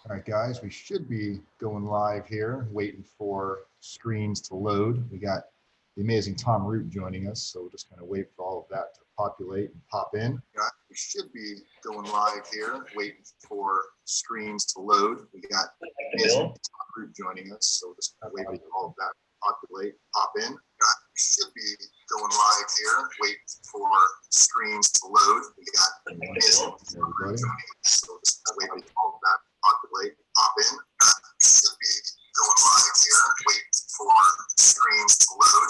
All right, guys, we should be going live here, waiting for screens to load. We got the amazing Tom Root joining us, so we'll just kind of wait for all of that to populate and pop in. We should be going live here, waiting for screens to load. We got the amazing Tom Root joining us, so we'll just kind of wait for all of that to populate, pop in. We should be going live here, waiting for screens to load. We got the amazing Tom Root joining us, so we'll just kind of wait for all of that populate, pop in. Should be going live here. Wait for screens to load.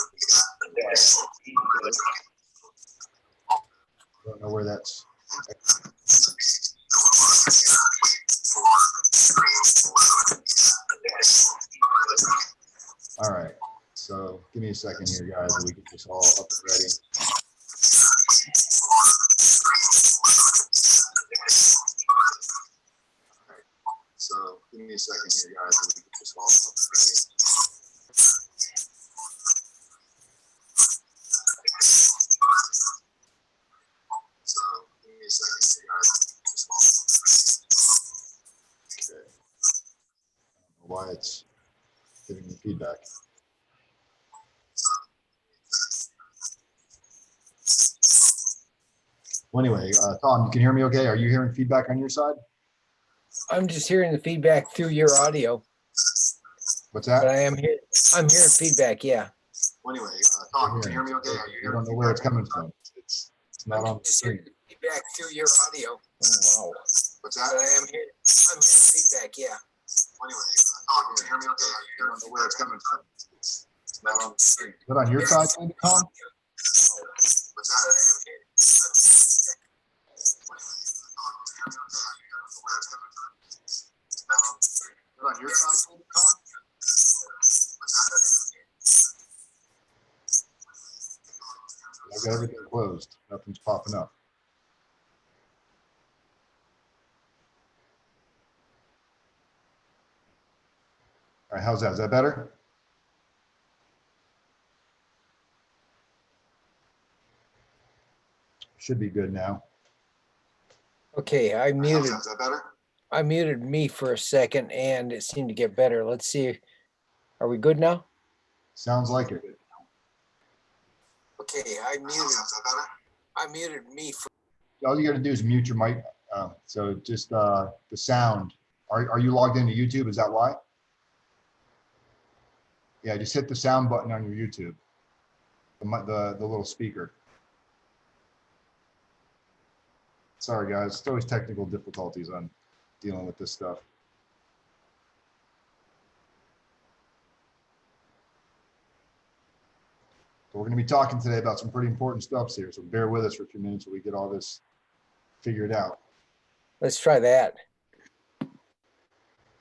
I don't know where that's. Should be going live here. Wait for screens to load. All right. So give me a second here, guys, and we get this all up and ready. So give me a second here, guys, and we get this all up and ready. So give me a second here, guys, and we get this all up and ready. Okay. I don't know why it's giving me feedback. Well, anyway, Tom, you can hear me okay? Are you hearing feedback on your side? I'm just hearing the feedback through your audio. What's that? But I'm hearing feedback, yeah. Well, anyway, Tom, can you hear me okay? I don't know where it's coming from. It's not on the screen. Feedback through your audio. Oh, wow. What's that? But I'm hearing feedback, yeah. Well, anyway, Tom, can you hear me okay? I don't know where it's coming from. It's not on the screen. Is it on your side, Tom? What's that? On your side, Tom? I got everything closed. Nothing's popping up. All right, how's that? Is that better? Should be good now. Okay, I muted. Is that better? I muted me for a second and it seemed to get better. Let's see. Are we good now? Sounds like it. Okay, I muted me for. All you got to do is mute your mic. So just the sound. Are you logged into YouTube? Is that why? Yeah, just hit the sound button on your YouTube. The little speaker. Sorry, guys. It's always technical difficulties on dealing with this stuff. So we're going to be talking today about some pretty important stuff here. So bear with us for a few minutes while we get all this figured out. Let's try that.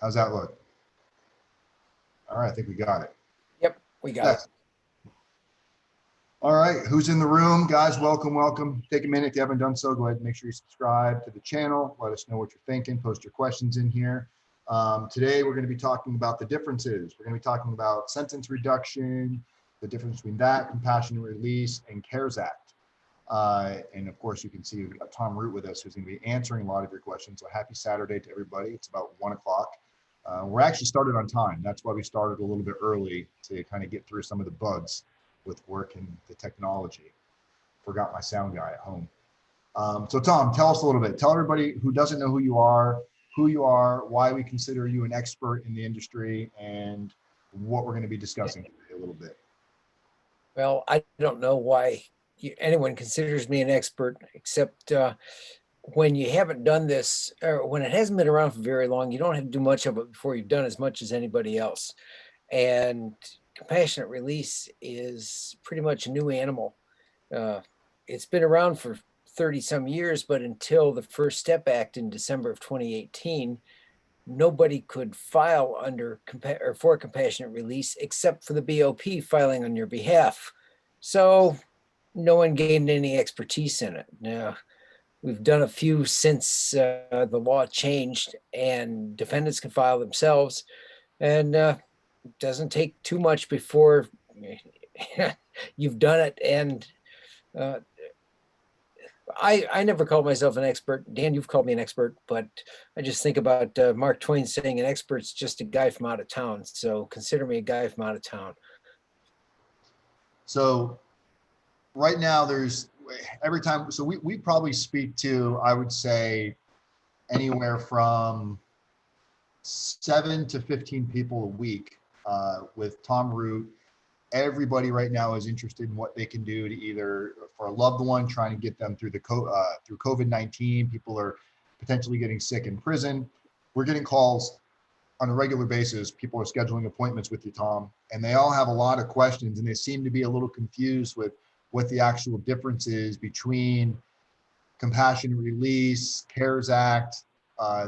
How's that look? All right, I think we got it. Yep, we got it. All right, who's in the room? Guys, welcome, welcome. Take a minute if you haven't done so. Go ahead and make sure you subscribe to the channel. Let us know what you're thinking. Post your questions in here. Today, we're going to be talking about the differences. We're going to be talking about sentence reduction, the difference between that, compassionate release, and CARES Act. And of course, you can see we've got Tom Root with us, who's going to be answering a lot of your questions. So happy Saturday to everybody. It's about 1 o'clock. We're actually started on time. That's why we started a little bit early to kind of get through some of the bugs with work and the technology. Forgot my sound guy at home. So Tom, tell us a little bit. Tell everybody who doesn't know who you are, why we consider you an expert in the industry, and what we're going to be discussing today a little bit. Well, I don't know why anyone considers me an expert, except when you haven't done this, or when it hasn't been around for very long, you don't have to do much of it before you've done as much as anybody else. And compassionate release is pretty much a new animal. It's been around for 30 some years, but until the First Step Act in December of 2018, nobody could file under for compassionate release except for the BOP filing on your behalf. So no one gained any expertise in it. Now, we've done a few since the law changed, and defendants can file themselves, and it doesn't take too much before you've done it. And I never called myself an expert. Dan, you've called me an expert, but I just think about Mark Twain saying an expert's just a guy from out of town. So consider me a guy from out of town. So right now there's every time, so we probably speak to, I would say, anywhere from 7 to 15 people a week with Tom Root. Everybody right now is interested in what they can do to either for a loved one, trying to get them through through COVID-19. People are potentially getting sick in prison. We're getting calls on a regular basis. People are scheduling appointments with you, Tom, and they all have a lot of questions, and they seem to be a little confused with what the actual difference is between compassionate release, CARES Act,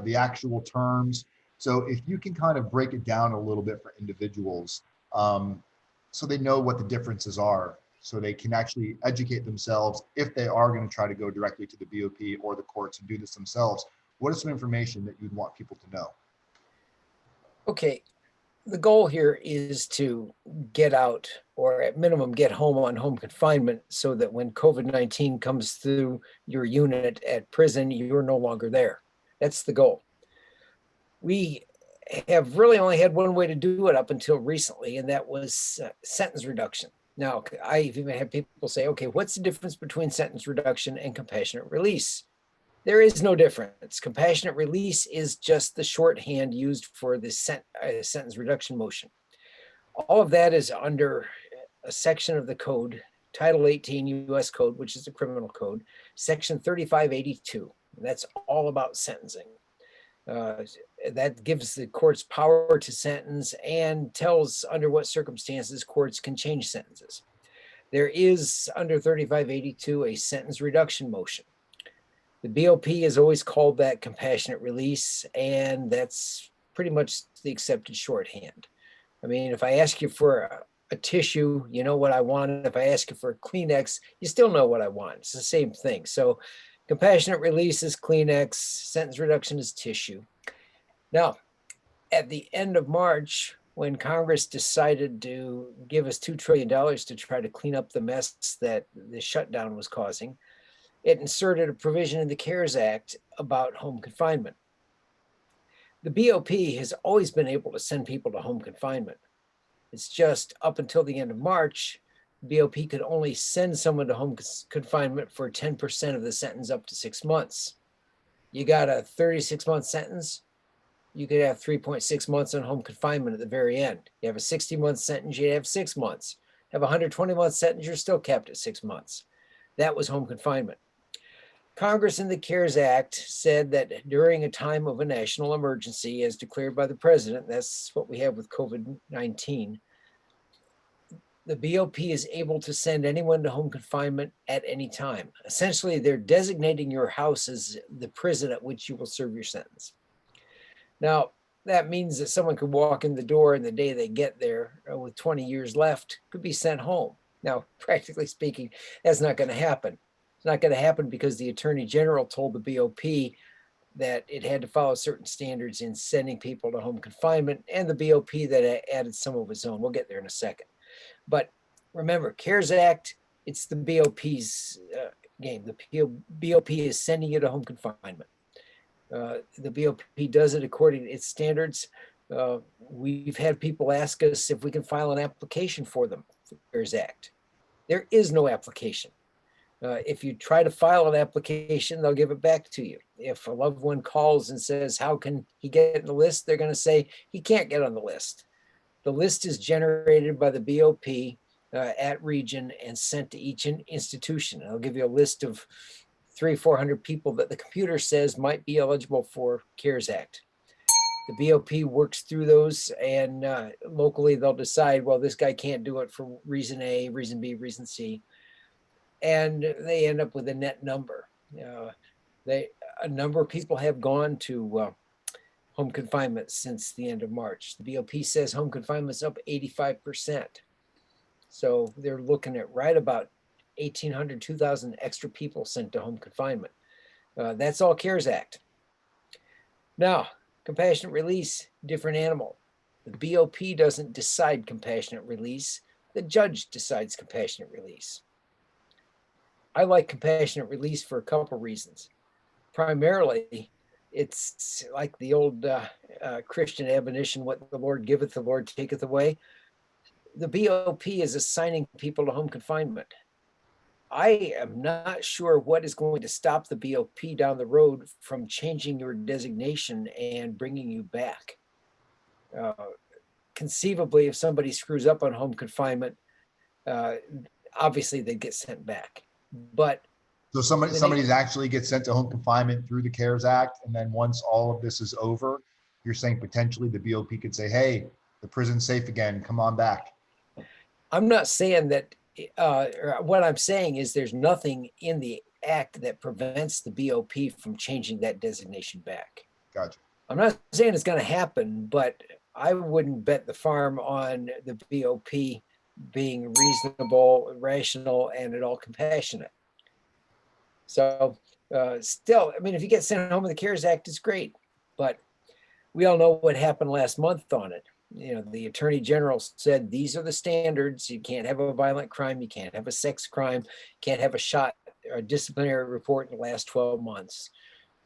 the actual terms. So if you can kind of break it down a little bit for individuals, so they know what the differences are, so they can actually educate themselves if they are going to try to go directly to the BOP or the courts and do this themselves. What is some information that you'd want people to know? Okay, the goal here is to get out, or at minimum get home on home confinement, so that when COVID-19 comes through your unit at prison, you're no longer there. That's the goal. We have really only had one way to do it up until recently, and that was sentence reduction. Now, I've even had people say, okay, what's the difference between sentence reduction and compassionate release? There is no difference. Compassionate release is just the shorthand used for the sentence reduction motion. All of that is under a section of the code, Title 18 U.S. Code, which is the criminal code, Section 3582. That's all about sentencing. That gives the courts power to sentence and tells under what circumstances courts can change sentences. There is, under 3582, a sentence reduction motion. The BOP has always called that compassionate release, and that's pretty much the accepted shorthand. I mean, if I ask you for a tissue, you know what I want. If I ask you for a Kleenex, you still know what I want. It's the same thing. So compassionate release is Kleenex, sentence reduction is tissue. Now, at the end of March, when Congress decided to give us $2 trillion to try to clean up the mess that the shutdown was causing, it inserted a provision in the CARES Act about home confinement. The BOP has always been able to send people to home confinement. It's just up until the end of March, BOP could only send someone to home confinement for 10% of the sentence up to 6 months. You got a 36-month sentence, you could have 3.6 months on home confinement at the very end. You have a 60-month sentence, you have 6 months. Have a 120-month sentence, you're still kept at 6 months. That was home confinement. Congress in the CARES Act said that during a time of a national emergency, as declared by the president, that's what we have with COVID-19, the BOP is able to send anyone to home confinement at any time. Essentially, they're designating your house as the prison at which you will serve your sentence. Now, that means that someone could walk in the door and the day they get there with 20 years left could be sent home. Now, practically speaking, that's not going to happen. It's not going to happen because the Attorney General told the BOP that it had to follow certain standards in sending people to home confinement, and the BOP that added some of its own. We'll get there in a second. But remember, CARES Act, it's the BOP's game. The BOP is sending you to home confinement. The BOP does it according to its standards. We've had people ask us if we can file an application for them for the CARES Act. There is no application. If you try to file an application, they'll give it back to you. If a loved one calls and says, how can he get in the list? They're going to say, he can't get on the list. The list is generated by the BOP at region and sent to each institution. I'll give you a list of 300-400 people that the computer says might be eligible for CARES Act. The BOP works through those, and locally they'll decide, well, this guy can't do it for reason A, reason B, reason C. And they end up with a net number. A number of people have gone to home confinement since the end of March. The BOP says home confinement's up 85%. So they're looking at right about 1,800, 2,000 extra people sent to home confinement. That's all CARES Act. Now, compassionate release, different animal. The BOP doesn't decide compassionate release. The judge decides compassionate release. I like compassionate release for a couple reasons. Primarily, it's like the old Christian admonition, what the Lord giveth, the Lord taketh away. The BOP is assigning people to home confinement. I am not sure what is going to stop the BOP down the road from changing your designation and bringing you back. Conceivably, if somebody screws up on home confinement, obviously they get sent back. But So somebody's actually gets sent to home confinement through the CARES Act, and then once all of this is over, you're saying potentially the BOP could say, "Hey, the prison's safe again. Come on back." I'm not saying that. What I'm saying is there's nothing in the act that prevents the BOP from changing that designation back. Gotcha. I'm not saying it's going to happen, but I wouldn't bet the farm on the BOP being reasonable, rational, and at all compassionate. So still, I mean, if you get sent home with the CARES Act, it's great. But we all know what happened last month on it. You know, the Attorney General said, these are the standards. You can't have a violent crime. You can't have a sex crime. You can't have a shot or a disciplinary report in the last 12 months.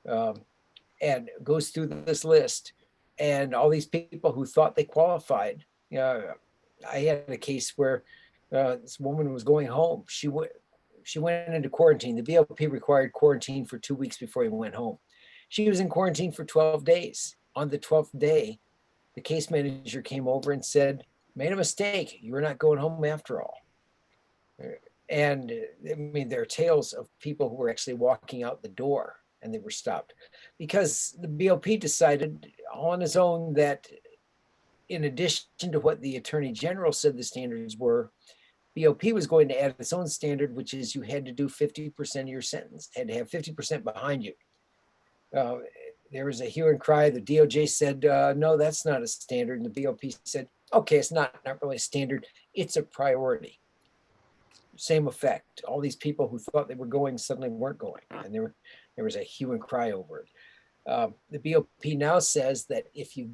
And goes through this list. And all these people who thought they qualified. I had a case where this woman was going home. She went into quarantine. The BOP required quarantine for 2 weeks before he went home. She was in quarantine for 12 days. On the 12th day, the case manager came over and said, made a mistake. You were not going home after all. And I mean, there are tales of people who were actually walking out the door and they were stopped because the BOP decided on its own that in addition to what the Attorney General said the standards were, BOP was going to add its own standard, which is you had to do 50% of your sentence, had to have 50% behind you. There was a hue and cry. The DOJ said, no, that's not a standard. And the BOP said, okay, it's not really a standard. It's a priority. Same effect. All these people who thought they were going suddenly weren't going. And there was a hue and cry over it. The BOP now says that if you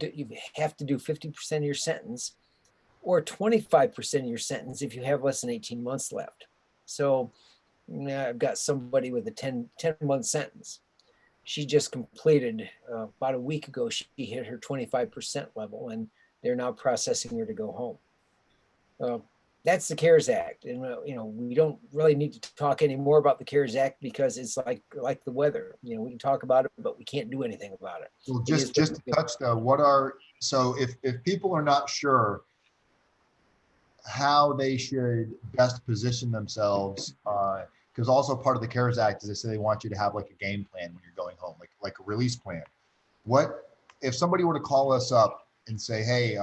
have to do 50% of your sentence or 25% of your sentence if you have less than 18 months left. So I've got somebody with a 10-month sentence. She just completed about a week ago, she hit her 25% level and they're now processing her to go home. That's the CARES Act. And, we don't really need to talk anymore about the CARES Act because it's like the weather. We can talk about it, but we can't do anything about it. Well, just to touch though, so if people are not sure how they should best position themselves, because also part of the CARES Act is they say they want you to have like a game plan when you're going home, like a release plan. What if somebody were to call us up and say, hey,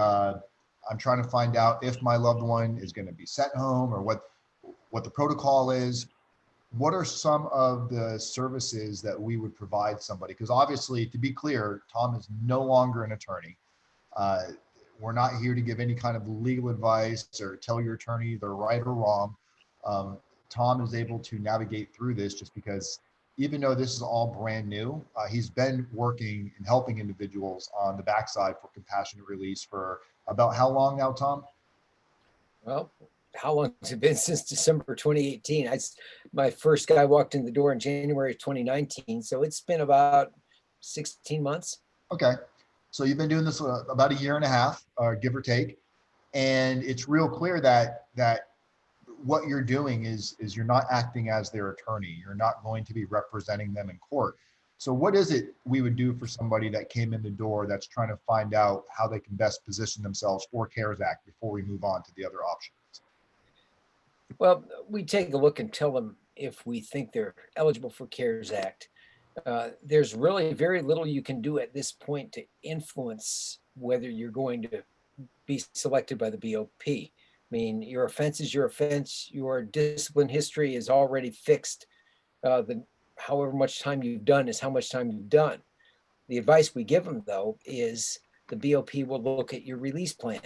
I'm trying to find out if my loved one is going to be sent home or what the protocol is. What are some of the services that we would provide somebody? Because obviously, to be clear, Tom is no longer an attorney. We're not here to give any kind of legal advice or tell your attorney they're right or wrong. Tom is able to navigate through this just because even though this is all brand new, he's been working and helping individuals on the backside for compassionate release for about how long now, Tom? Well, how long has it been? Since December 2018. My first guy walked in the door in January 2019. So it's been about 16 months. Okay. So you've been doing this about a year and a half, give or take. And it's real clear that what you're doing is you're not acting as their attorney. You're not going to be representing them in court. So what is it we would do for somebody that came in the door that's trying to find out how they can best position themselves for CARES Act before we move on to the other options? Well, we take a look and tell them if we think they're eligible for CARES Act. There's really very little you can do at this point to influence whether you're going to be selected by the BOP. I mean, your offense is your offense. Your discipline history is already fixed. However much time you've done is how much time you've done. The advice we give them, though, is the BOP will look at your release plan.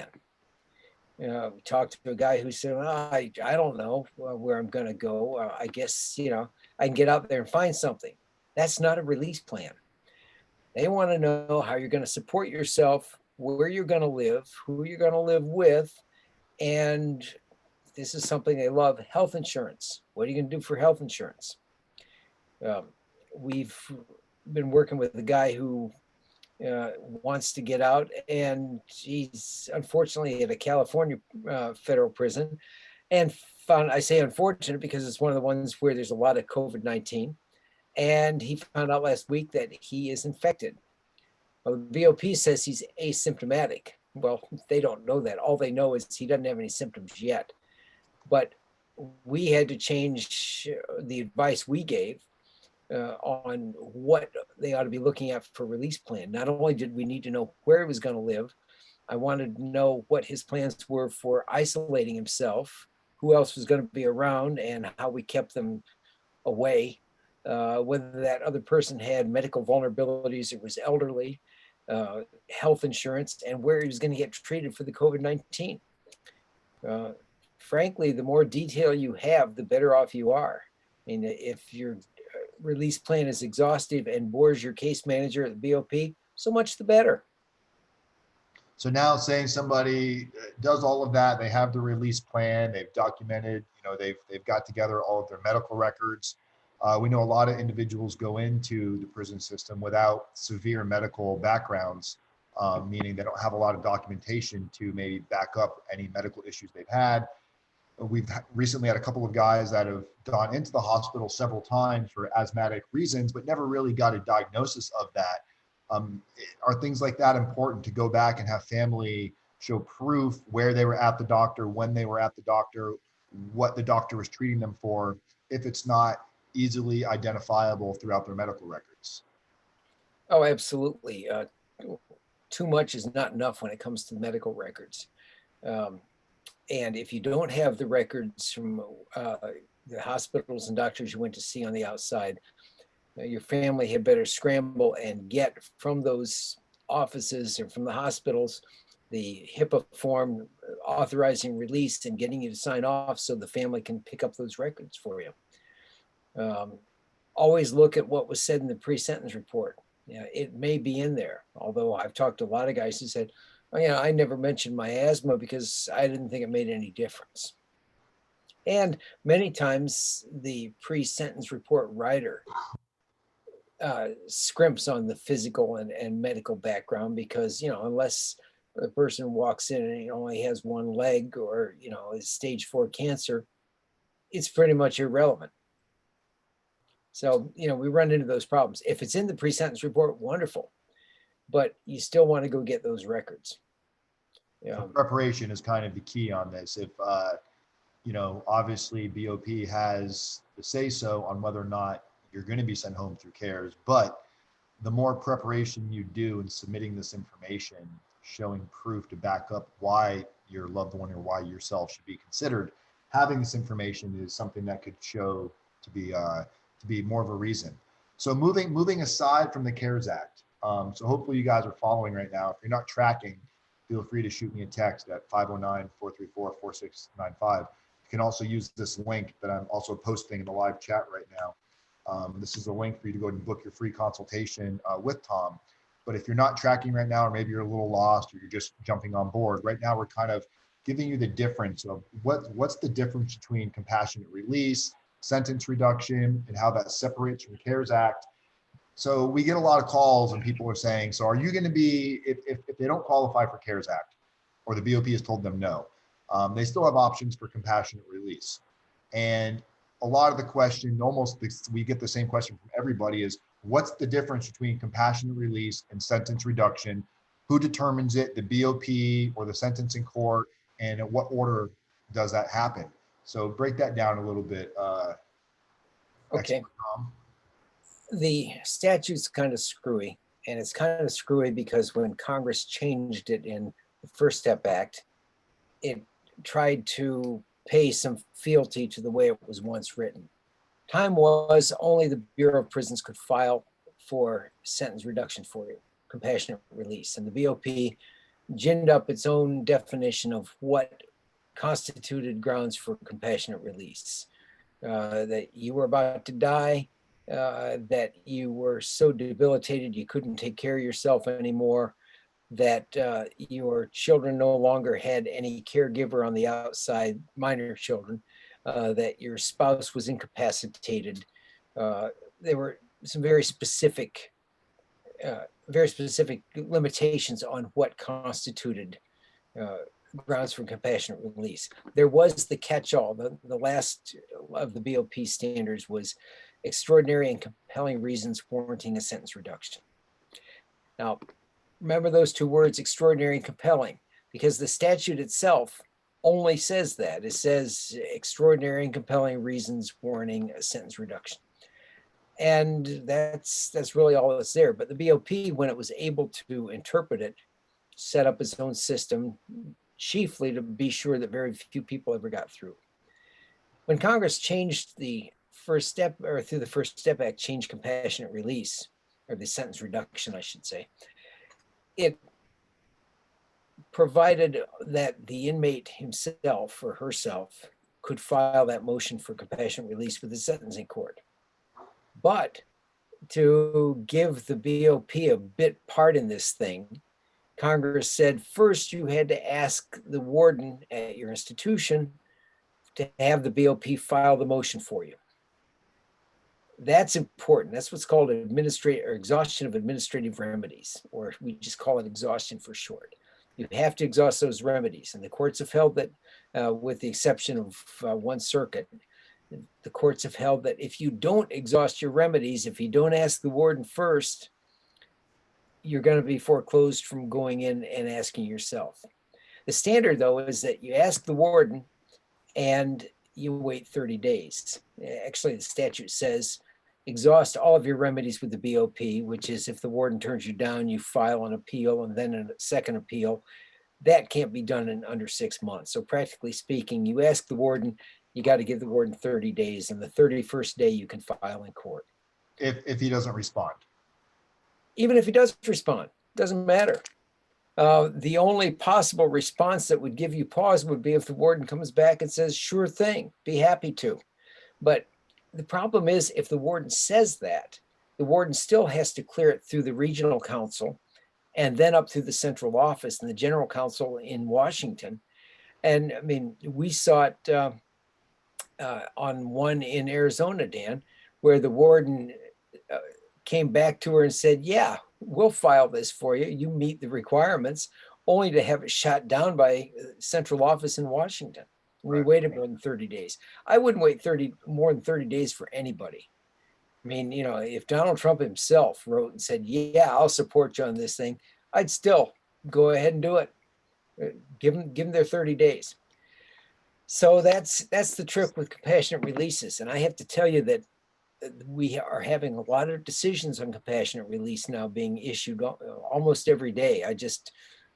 We talked to a guy who said, I don't know where I'm going to go. I guess, I can get out there and find something. That's not a release plan. They want to know how you're going to support yourself, where you're going to live, who you're going to live with, and this is something they love, health insurance. What are you going to do for health insurance? We've been working with a guy who wants to get out, and he's unfortunately at a California federal prison, and found, I say unfortunate because it's one of the ones where there's a lot of COVID-19, and he found out last week that he is infected. Well, the BOP says he's asymptomatic. Well, they don't know that. All they know is he doesn't have any symptoms yet. But we had to change the advice we gave on what they ought to be looking at for release plan. Not only did we need to know where he was going to live, I wanted to know what his plans were for isolating himself, who else was going to be around, and how we kept them away, whether that other person had medical vulnerabilities, it was elderly, health insurance, and where he was going to get treated for the COVID-19. Frankly, the more detail you have, the better off you are. I mean, if your release plan is exhaustive and bores your case manager at the BOP, so much the better. So now saying somebody does all of that, they have the release plan, they've documented, they've got together all of their medical records. We know a lot of individuals go into the prison system without severe medical backgrounds, meaning they don't have a lot of documentation to maybe back up any medical issues they've had. We've recently had a couple of guys that have gone into the hospital several times for asthmatic reasons, but never really got a diagnosis of that. Are things like that important to go back and have family show proof where they were at the doctor, when they were at the doctor, what the doctor was treating them for, if it's not easily identifiable throughout their medical records? Oh, absolutely. Too much is not enough when it comes to medical records. And if you don't have the records from the hospitals and doctors you went to see on the outside, your family had better scramble and get from those offices or from the hospitals the HIPAA form authorizing release and getting you to sign off so the family can pick up those records for you. Always look at what was said in the pre-sentence report. Yeah, it may be in there, although I've talked to a lot of guys who said, oh, yeah, I never mentioned my asthma because I didn't think it made any difference. And many times the pre-sentence report writer scrimps on the physical and medical background because, unless a person walks in and he only has one leg or, is stage 4 cancer, it's pretty much irrelevant. So, we run into those problems. If it's in the pre-sentence report, wonderful, but you still want to go get those records. So preparation is kind of the key on this. If, obviously BOP has the say so on whether or not you're going to be sent home through CARES, but the more preparation you do in submitting this information, showing proof to back up why your loved one or why yourself should be considered, having this information is something that could show to be more of a reason. So moving aside from the CARES Act, so hopefully you guys are following right now. If you're not tracking, feel free to shoot me a text at 509-434-4695. You can also use this link that I'm also posting in the live chat right now. This is a link for you to go and book your free consultation with Tom. But if you're not tracking right now, or maybe you're a little lost, or you're just jumping on board, right now we're kind of giving you the difference of what's the difference between compassionate release, sentence reduction, and how that separates from the CARES Act. So we get a lot of calls and people are saying, so are you going to be, if they don't qualify for CARES Act, or the BOP has told them no, they still have options for compassionate release. And a lot of the question, we get the same question from everybody is, what's the difference between compassionate release and sentence reduction? Who determines it, the BOP or the sentencing court? And in what order does that happen? So break that down a little bit. Okay. The statute's kind of screwy, and it's kind of screwy because when Congress changed it in the First Step Act, it tried to pay some fealty to the way it was once written. Time was only the Bureau of Prisons could file for sentence reduction for you, compassionate release. And the BOP ginned up its own definition of what constituted grounds for compassionate release. That you were about to die, that you were so debilitated you couldn't take care of yourself anymore, that your children no longer had any caregiver on the outside, minor children, that your spouse was incapacitated. There were some very specific limitations on what constituted grounds for compassionate release. There was the catch-all. The last of the BOP standards was extraordinary and compelling reasons warranting a sentence reduction. Now, remember those two words, extraordinary and compelling, because the statute itself only says that. It says extraordinary and compelling reasons warranting a sentence reduction. And that's really all that's there. But the BOP, when it was able to interpret it, set up its own system, chiefly to be sure that very few people ever got through. When Congress changed the First Step, or through the First Step Act, changed compassionate release, or the sentence reduction, I should say, it provided that the inmate himself or herself could file that motion for compassionate release with the sentencing court. But to give the BOP a bit part in this thing, Congress said first you had to ask the warden at your institution to have the BOP file the motion for you. That's important. That's what's called exhaustion of administrative remedies, or we just call it exhaustion for short. You have to exhaust those remedies. And the courts have held that, with the exception of one circuit, the courts have held that if you don't exhaust your remedies, if you don't ask the warden first, you're going to be foreclosed from going in and asking yourself. The standard, though, is that you ask the warden and you wait 30 days. Actually, the statute says exhaust all of your remedies with the BOP, which is if the warden turns you down, you file an appeal and then a second appeal. That can't be done in under 6 months. So practically speaking, you ask the warden, you got to give the warden 30 days, and the 31st day you can file in court. If he doesn't respond. Even if he does respond, doesn't matter. The only possible response that would give you pause would be if the warden comes back and says, sure thing, be happy to. But the problem is if the warden says that, the warden still has to clear it through the regional council and then up through the central office and the general counsel in Washington. And I mean, we saw it on one in Arizona, Dan, where the warden came back to her and said, yeah, we'll file this for you. You meet the requirements, only to have it shot down by central office in Washington. We waited more than 30 days. I wouldn't wait more than 30 days for anybody. I mean, you know, if Donald Trump himself wrote and said, yeah, I'll support you on this thing, I'd still go ahead and do it. Give them their 30 days. So that's the trick with compassionate releases. And I have to tell you that we are having a lot of decisions on compassionate release now being issued almost every day. I just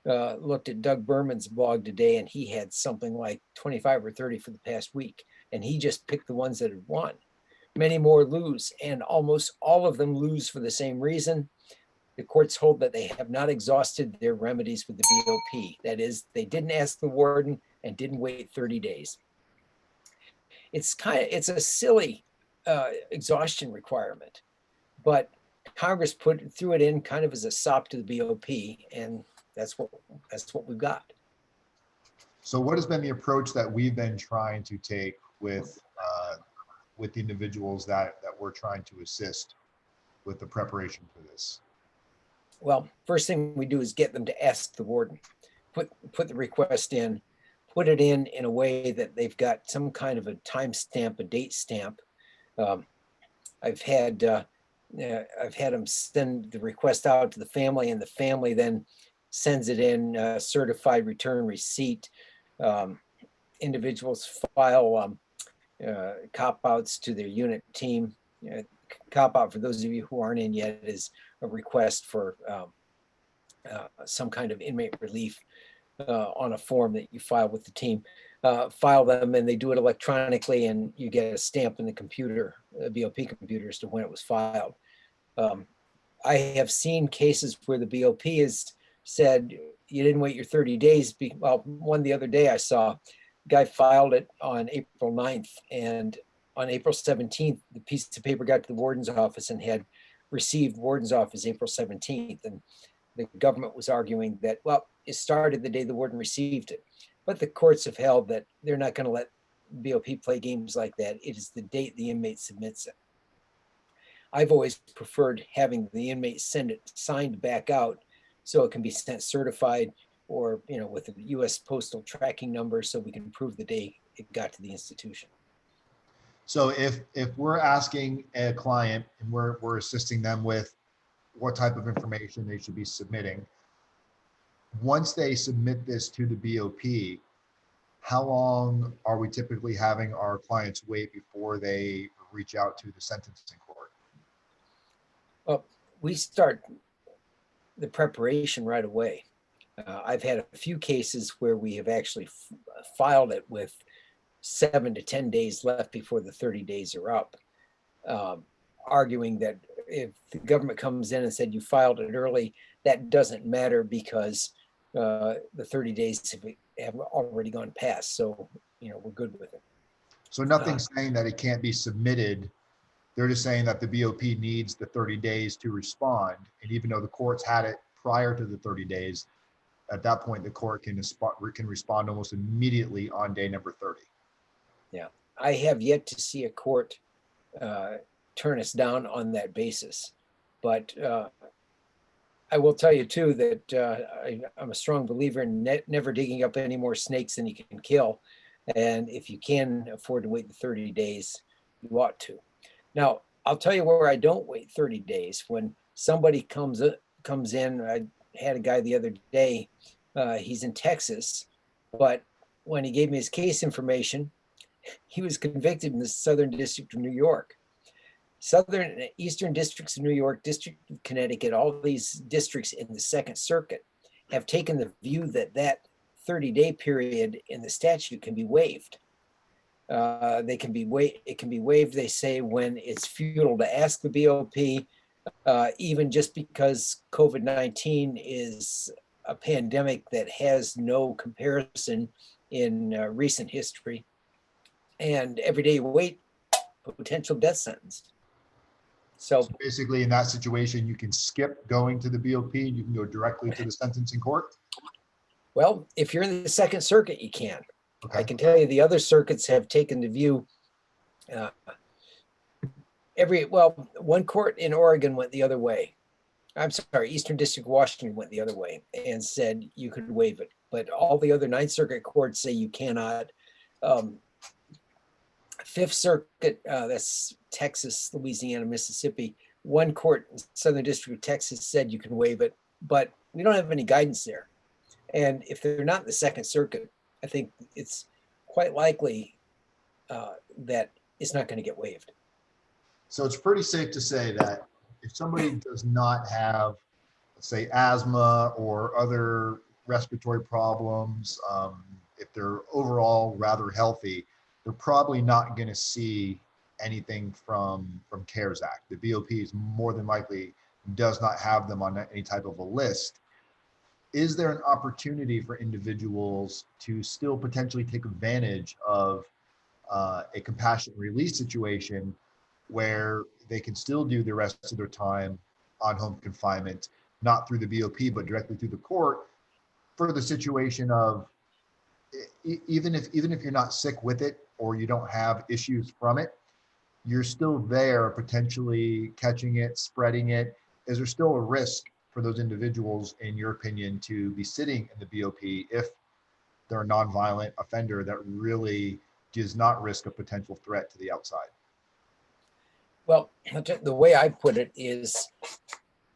looked at Doug Berman's blog today, and he had something like 25 or 30 for the past week. And he just picked the ones that had won. Many more lose, and almost all of them lose for the same reason. The courts hold that they have not exhausted their remedies with the BOP. That is, they didn't ask the warden and didn't wait 30 days. It's a silly exhaustion requirement, but Congress threw it in kind of as a sop to the BOP, and that's what we've got. So what has been the approach that we've been trying to take with the individuals that we're trying to assist with the preparation for this? Well, first thing we do is get them to ask the warden, put the request in, put it in a way that they've got some kind of a time stamp, a date stamp. I've had them send the request out to the family, and the family then sends it in certified return receipt. Individuals file cop-outs to their unit team. Cop-out, for those of you who aren't in yet, is a request for some kind of inmate relief on a form that you file with the team. File them, and they do it electronically, and you get a stamp in the computer, BOP computer, as to when it was filed. I have seen cases where the BOP has said, you didn't wait your 30 days. Well, one the other day I saw, guy filed it on April 9th, and on April 17th, the piece of paper got to the warden's office and had received warden's office April 17th. And the government was arguing that, well, it started the day the warden received it. But the courts have held that they're not going to let BOP play games like that. It is the date the inmate submits it. I've always preferred having the inmate send it signed back out so it can be sent certified or, with a US postal tracking number so we can prove the day it got to the institution. So if we're asking a client and we're assisting them with what type of information they should be submitting, once they submit this to the BOP, how long are we typically having our clients wait before they reach out to the sentencing court? Well, we start the preparation right away. I've had a few cases where we have actually filed it with 7 to 10 days left before the 30 days are up, arguing that if the government comes in and said you filed it early, that doesn't matter because the 30 days have already gone past. So, we're good with it. So nothing's saying that it can't be submitted. They're just saying that the BOP needs the 30 days to respond. And even though the courts had it prior to the 30 days, at that point, the court can respond almost immediately on day number 30. Yeah, I have yet to see a court turn us down on that basis. But I will tell you too that I'm a strong believer in never digging up any more snakes than you can kill. And if you can afford to wait the 30 days, you ought to. Now, I'll tell you where I don't wait 30 days. When somebody comes in, I had a guy the other day, he's in Texas, but when he gave me his case information, he was convicted in the Southern District of New York. Southern and Eastern Districts of New York, District of Connecticut, all these districts in the Second Circuit have taken the view that that 30-day period in the statute can be waived. It can be waived, they say, when it's futile to ask the BOP, even just because COVID-19 is a pandemic that has no comparison in recent history. And every day you wait, potential death sentence. So basically, in that situation, you can skip going to the BOP and you can go directly to the sentencing court? Well, if you're in the Second Circuit, you can. Okay. I can tell you the other circuits have taken the view. One court in Oregon went the other way. I'm sorry, Eastern District of Washington went the other way and said you could waive it. But all the other Ninth Circuit courts say you cannot. Fifth Circuit, that's Texas, Louisiana, Mississippi. One court in Southern District of Texas said you can waive it, but we don't have any guidance there. And if they're not in the Second Circuit, I think it's quite likely that it's not going to get waived. So it's pretty safe to say that if somebody does not have, let's say, asthma or other respiratory problems, if they're overall rather healthy, they're probably not going to see anything from CARES Act. The BOP is more than likely does not have them on any type of a list. Is there an opportunity for individuals to still potentially take advantage of a compassionate release situation where they can still do the rest of their time on home confinement, not through the BOP, but directly through the court, for the situation of even if you're not sick with it or you don't have issues from it, you're still there potentially catching it, spreading it. Is there still a risk for those individuals, in your opinion, to be sitting in the BOP if they're a nonviolent offender that really does not risk a potential threat to the outside? Well, the way I put it is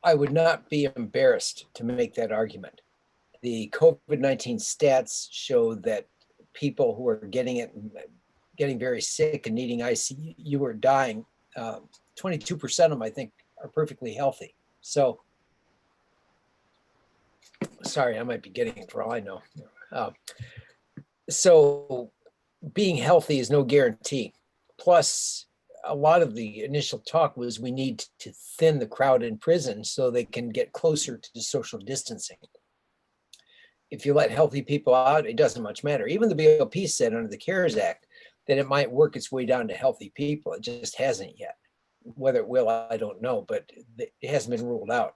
I would not be embarrassed to make that argument. The COVID-19 stats show that people who are getting it, getting very sick and needing ICU or dying, 22% of them, I think, are perfectly healthy. So, sorry, I might be getting it for all I know. So being healthy is no guarantee. Plus, a lot of the initial talk was we need to thin the crowd in prison so they can get closer to social distancing. If you let healthy people out, it doesn't much matter. Even the BOP said under the CARES Act that it might work its way down to healthy people. It just hasn't yet. Whether it will, I don't know, but it hasn't been ruled out.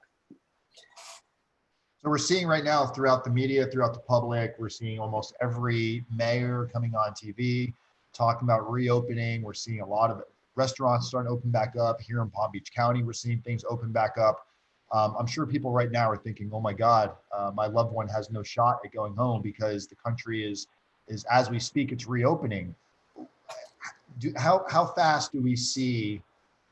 So we're seeing right now throughout the media, throughout the public, we're seeing almost every mayor coming on TV talking about reopening. We're seeing a lot of restaurants starting to open back up. Here in Palm Beach County, we're seeing things open back up. I'm sure people right now are thinking, oh my God, my loved one has no shot at going home because the country is as we speak, it's reopening. How fast do we see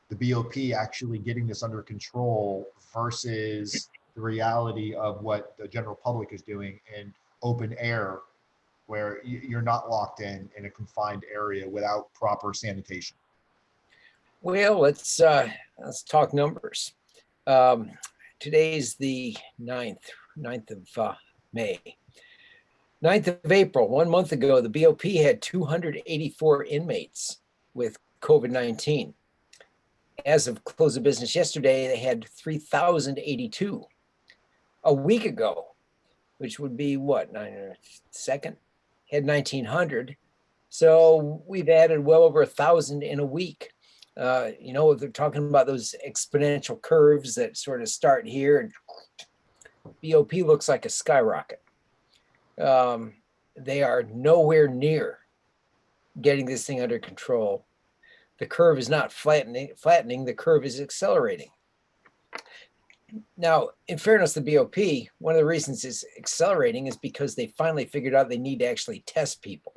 the BOP actually getting this under control versus the reality of what the general public is doing in open air, where you're not locked in a confined area without proper sanitation? Well, let's talk numbers. Today's the 9th of May. 9th of April, 1 month ago, the BOP had 284 inmates with COVID-19. As of close of business yesterday, they had 3,082. A week ago, which would be what, 2nd, had 1,900. So we've added well over 1,000 in a week. You know, they're talking about those exponential curves that sort of start here, and BOP looks like a skyrocket. They are nowhere near getting this thing under control. The curve is not flattening, the curve is accelerating. Now, in fairness to BOP, one of the reasons it's accelerating is because they finally figured out they need to actually test people.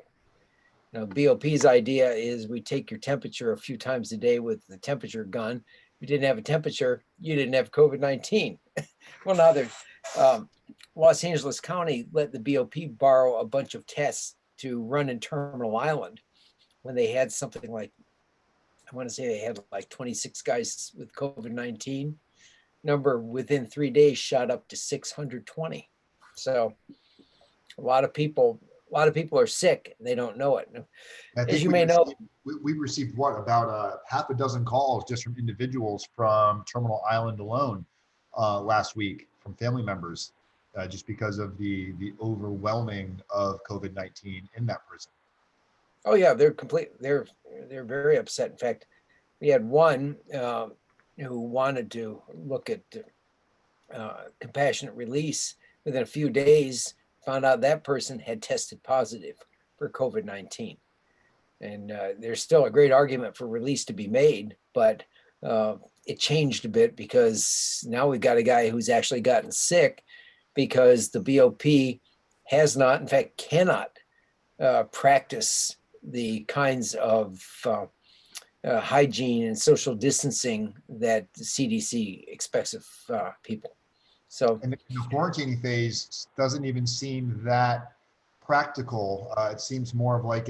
Now, BOP's idea is we take your temperature a few times a day with the temperature gun. If you didn't have a temperature, you didn't have COVID-19. Well, now Los Angeles County let the BOP borrow a bunch of tests to run in Terminal Island when they had something like, I want to say they had like 26 guys with COVID-19. Number within 3 days shot up to 620. So a lot of people are sick and they don't know it. As you may know, we received what, about half a dozen calls just from individuals from Terminal Island alone last week from family members, just because of the overwhelming of COVID-19 in that prison. Oh yeah, they're very upset. In fact, we had one who wanted to look at compassionate release. Within a few days, found out that person had tested positive for COVID-19. And there's still a great argument for release to be made, but it changed a bit because now we've got a guy who's actually gotten sick because the BOP has not, in fact, cannot practice the kinds of hygiene and social distancing that the CDC expects of people. So, and the quarantining phase doesn't even seem that practical. It seems more of like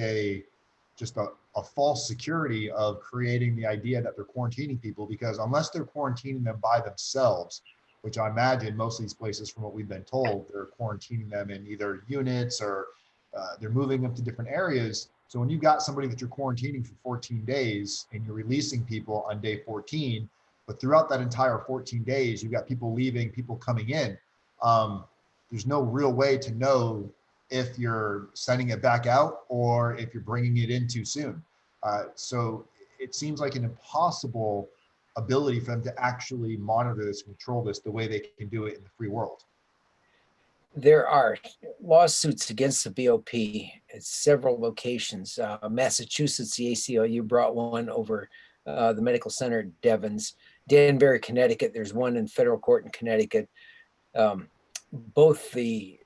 just a false security of creating the idea that they're quarantining people, because unless they're quarantining them by themselves, which I imagine most of these places, from what we've been told, they're quarantining them in either units or they're moving them to different areas. So when you've got somebody that you're quarantining for 14 days and you're releasing people on day 14, but throughout that entire 14 days, you've got people leaving, people coming in, there's no real way to know if you're sending it back out or if you're bringing it in too soon. So it seems like an impossible ability for them to actually monitor this, control this the way they can do it in the free world. There are lawsuits against the BOP at several locations. Massachusetts, the ACLU brought one over the medical center at Devon's. Danbury, Connecticut, there's one in federal court in Connecticut. Both the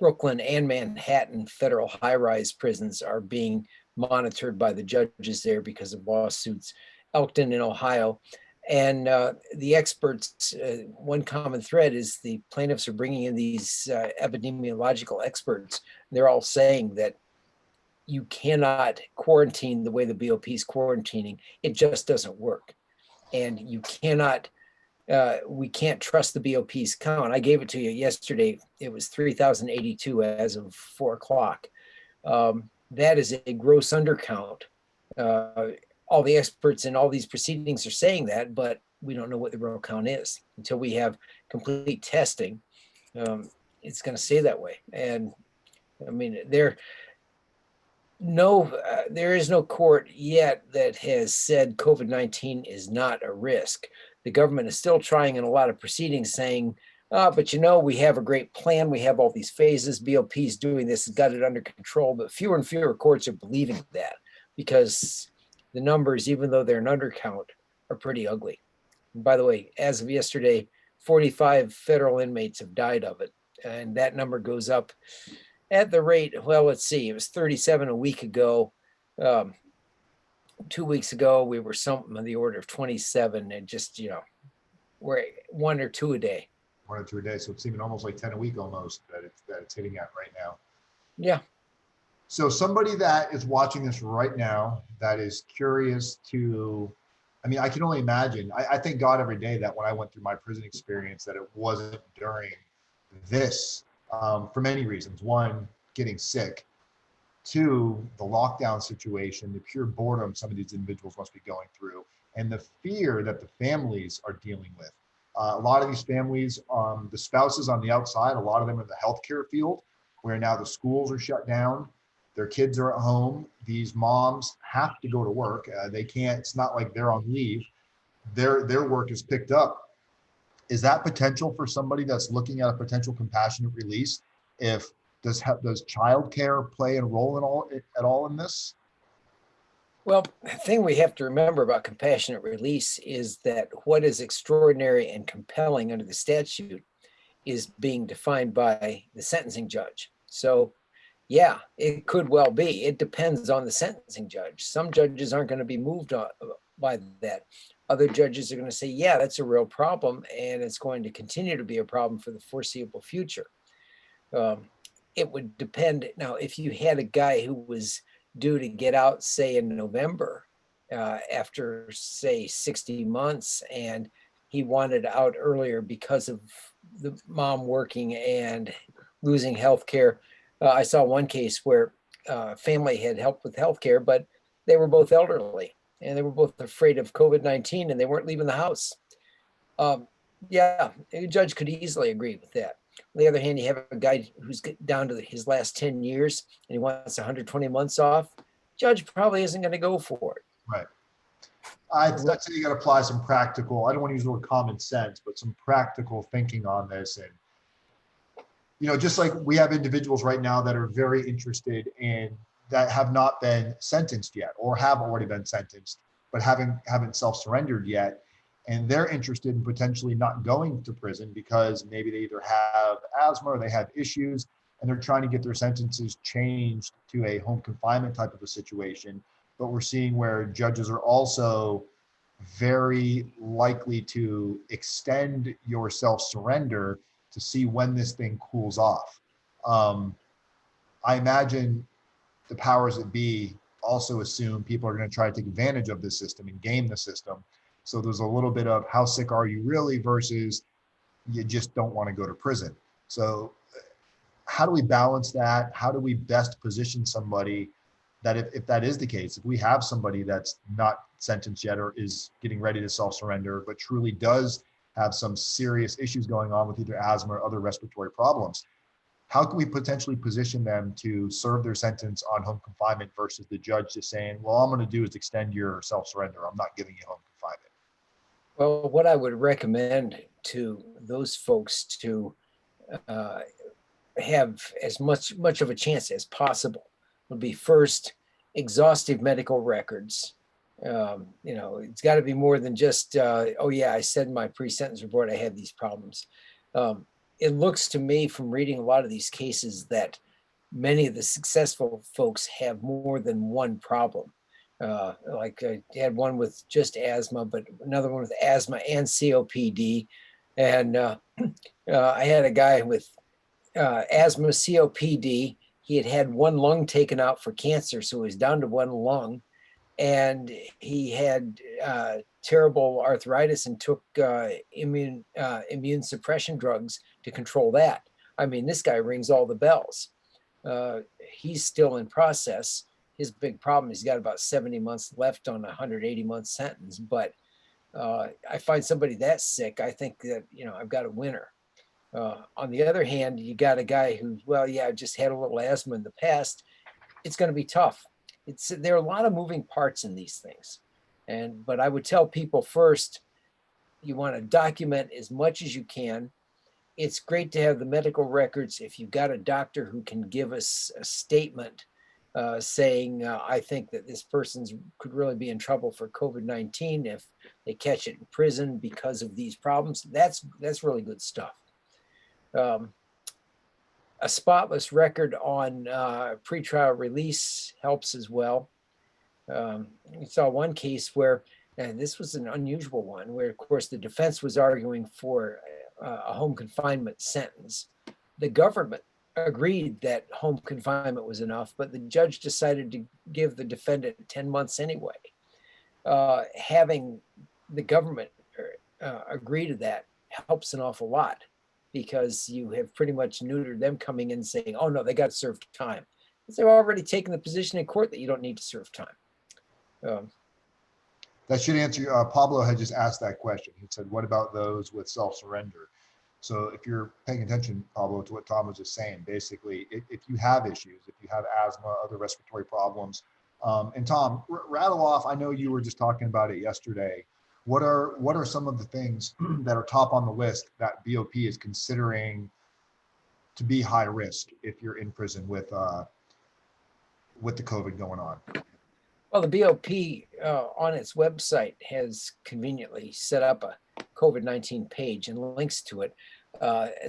Brooklyn and Manhattan federal high-rise prisons are being monitored by the judges there because of lawsuits. Elkton in Ohio. And the experts, one common thread is the plaintiffs are bringing in these epidemiological experts. They're all saying that you cannot quarantine the way the BOP is quarantining. It just doesn't work. And you cannot, we can't trust the BOP's count. I gave it to you yesterday. It was 3,082 as of 4 o'clock. That is a gross undercount. All the experts in all these proceedings are saying that, but we don't know what the real count is until we have complete testing. It's going to stay that way. And I mean, there is no court yet that has said COVID-19 is not a risk. The government is still trying in a lot of proceedings saying But we have a great plan. We have all these phases. BOP's doing this, has got it under control, but fewer and fewer courts are believing that because the numbers, even though they're an undercount, are pretty ugly. And by the way, as of yesterday, 45 federal inmates have died of it. And that number goes up at the rate, well, let's see, it was 37 a week ago. 2 weeks ago, we were something on the order of 27, and just, we're 1 or 2 a day. 1 or 2 a day. So it's even almost like 10 a week almost that it's hitting at right now. Yeah. So somebody that is watching this right now, that is curious to, I can only imagine. I thank God every day that when I went through my prison experience, that it wasn't during this, for many reasons. One, getting sick. Two, the lockdown situation, the pure boredom some of these individuals must be going through, and the fear that the families are dealing with. A lot of these families, the spouses on the outside, a lot of them are in the healthcare field, where now the schools are shut down, their kids are at home. These moms have to go to work. They can't, it's not like they're on leave. Their work is picked up. Is that potential for somebody that's looking at a potential compassionate release? Does childcare play a role at all in this? Well, the thing we have to remember about compassionate release is that what is extraordinary and compelling under the statute is being defined by the sentencing judge. So yeah, it could well be. It depends on the sentencing judge. Some judges aren't going to be moved on by that. Other judges are going to say, yeah, that's a real problem, and it's going to continue to be a problem for the foreseeable future. It would depend. Now, if you had a guy who was due to get out, say, in November, after, say, 60 months, and he wanted out earlier because of the mom working and losing health care. I saw one case where family had helped with healthcare, but they were both elderly and they were both afraid of COVID-19 and they weren't leaving the house. Yeah, a judge could easily agree with that. On the other hand, you have a guy who's down to his last 10 years and he wants 120 months off. Judge probably isn't going to go for it. Right. I'd say you got to apply some practical, I don't want to use the word common sense, but some practical thinking on this. And just like we have individuals right now that are very interested in that have not been sentenced yet or have already been sentenced, but haven't self-surrendered yet. And they're interested in potentially not going to prison because maybe they either have asthma or they have issues and they're trying to get their sentences changed to a home confinement type of a situation. But we're seeing where judges are also very likely to extend your self-surrender to see when this thing cools off. I imagine the powers that be also assume people are going to try to take advantage of this system and game the system. So there's a little bit of how sick are you really versus you just don't want to go to prison. So how do we balance that? How do we best position somebody that if that is the case, if we have somebody that's not sentenced yet or is getting ready to self-surrender, but truly does have some serious issues going on with either asthma or other respiratory problems, how can we potentially position them to serve their sentence on home confinement versus the judge just saying, well, all I'm going to do is extend your self-surrender. I'm not giving you home confinement. Well, what I would recommend to those folks to have as much of a chance as possible would be first exhaustive medical records. It's got to be more than just, oh yeah, I said in my pre-sentence report I had these problems. It looks to me from reading a lot of these cases that many of the successful folks have more than one problem. Like I had one with just asthma, but another one with asthma and COPD. And I had a guy with asthma, COPD. He had one lung taken out for cancer, so he was down to one lung. And he had terrible arthritis and took immune suppression drugs to control that. I mean, this guy rings all the bells. He's still in process. His big problem is he's got about 70 months left on a 180-month sentence. But I find somebody that sick, I think that, I've got a winner. On the other hand, you got a guy who, well, yeah, just had a little asthma in the past. It's going to be tough. There are a lot of moving parts in these things. But I would tell people first, you want to document as much as you can. it's great to have the medical records. If you've got a doctor who can give us a statement saying, I think that this person could really be in trouble for COVID-19 if they catch it in prison because of these problems, that's really good stuff. A spotless record on pretrial release helps as well. We saw one case where, and this was an unusual one, where of course the defense was arguing for a home confinement sentence. The government agreed that home confinement was enough, but the judge decided to give the defendant 10 months anyway. Having the government agree to that helps an awful lot, because you have pretty much neutered them coming in saying, oh no, they got to serve time. Because they've already taken the position in court that you don't need to serve time. That should answer. Pablo had just asked that question. He said, what about those with self-surrender? So if you're paying attention, Pablo, to what Tom was just saying, basically, if you have issues, if you have asthma, other respiratory problems, and Tom, rattle off, I know you were just talking about it yesterday. What are some of the things that are top on the list that BOP is considering to be high risk if you're in prison with the COVID going on? Well, the BOP on its website has conveniently set up a COVID-19 page and links to it.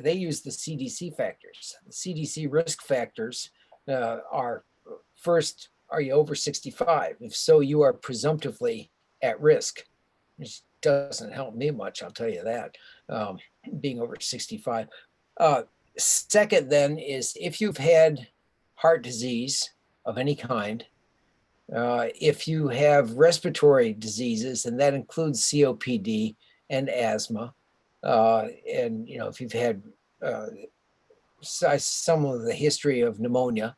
They use the CDC factors. The CDC risk factors are, first, are you over 65? If so, you are presumptively at risk, which doesn't help me much, I'll tell you that, being over 65. Second then is if you've had heart disease of any kind, if you have respiratory diseases, and that includes COPD and asthma, and if you've had some of the history of pneumonia,